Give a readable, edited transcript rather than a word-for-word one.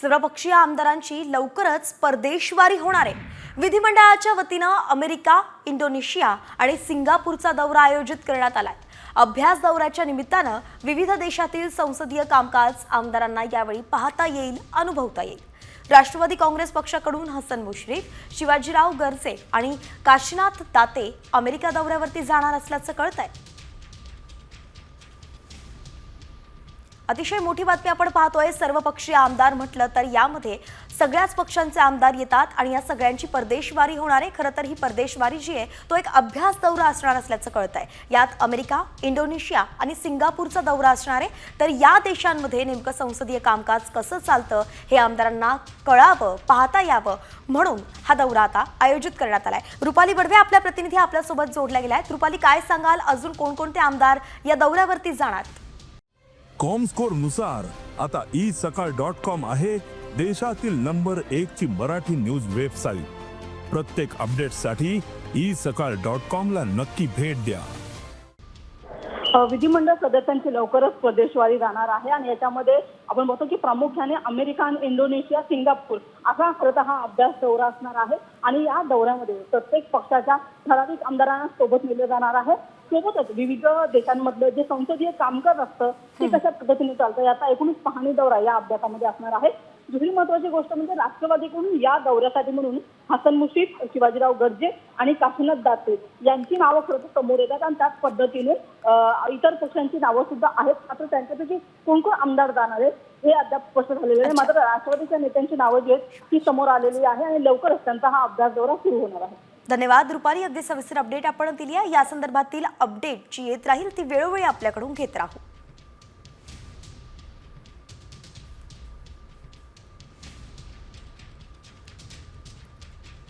सर्वपक्षीय आमदारांची लवकरच परदेशवारी होणार आहे। विधिमंडळाच्या वतीनं अमेरिका, इंडोनेशिया आणि सिंगापूरचा दौरा आयोजित करण्यात आलाय। अभ्यास दौऱ्याच्या निमित्तानं विविध देशातील संसदीय कामकाज आमदारांना यावेळी पाहता येईल, अनुभवता येईल। राष्ट्रवादी काँग्रेस पक्षाकडून हसन मुश्रीफ, शिवाजीराव गर्जे आणि काशीनाथ दाते अमेरिका दौऱ्यावरती जाणार असल्याचं कळतंय। अतिशय मोठी बातमी आपण पाहतोय। सर्वपक्षीय आमदार म्हटलं तर यामध्ये सगळ्याच पक्षांचे आमदार येतात आणि या सगळ्यांची परदेशवारी होणार आहे। खरं तर ही परदेशवारी जी आहे तो एक अभ्यास दौरा असणार असल्याचं कळतंय। यात अमेरिका, इंडोनेशिया आणि सिंगापूरचा दौरा असणार आहे। तर या देशांमध्ये नेमकं संसदीय कामकाज कसं चालतं हे आमदारांना कळावं, पाहता यावं म्हणून हा दौरा आता आयोजित करण्यात आलाय। रुपाली बडवे आपल्या प्रतिनिधी आपल्यासोबत जोडल्या गेल्या। रुपाली, काय सांगाल, अजून कोणकोणते आमदार या दौऱ्यावरती जाणार? कॉमस्कोर नुसार आता isakal.com आहे देशातील नंबर 1 ची मराठी न्यूज वेबसाईट। प्रत्येक अपडेटसाठी isakal.com ला नक्की भेट द्या। विधिमंडळ सदस्यांची लवकरच परदेशवारी जाणार आहे आणि याच्यामध्ये आपण बघतो की प्रामुख्याने अमेरिका आणि इंडोनेशिया, सिंगापूर असा खरं तर हा अभ्यास दौरा असणार आहे। आणि या दौऱ्यामध्ये प्रत्येक पक्षाच्या ठराविक आमदारांना सोबत नेले जाणार आहे। सोबतच विविध देशांमधलं जे संसदीय कामकाज असतं ते कशा पद्धतीने चालतं याचा एकूणच पाहणी दौरा या अभ्यासामध्ये असणार आहे। दुसरी महत्वाची गोष्ट म्हणजे राष्ट्रवादीकडून या दौऱ्यासाठी म्हणून हसन मुश्रीफ, शिवाजीराव गर्जे आणि काशीनाथ दाते यांची नावं खरं तर समोर येतात आणि त्याच पद्धतीने इतर पक्षांची नावं सुद्धा आहेत। मात्र त्यांच्यापैकी कोण कोण आमदार जाणार आहेत हे अद्याप स्पष्ट झालेलं नाही। मात्र राष्ट्रवादीच्या नेत्यांची नावं जी आहेत ती समोर आलेली आहे आणि लवकरच त्यांचा हा अभ्यास दौरा सुरू होणार आहे। धन्यवाद रुपाली, अगदी सविस्तर अपडेट आपण दिली आहे। या संदर्भातील अपडेट जी येत राहील ती वेळोवेळी आपल्याकडून घेत राहू।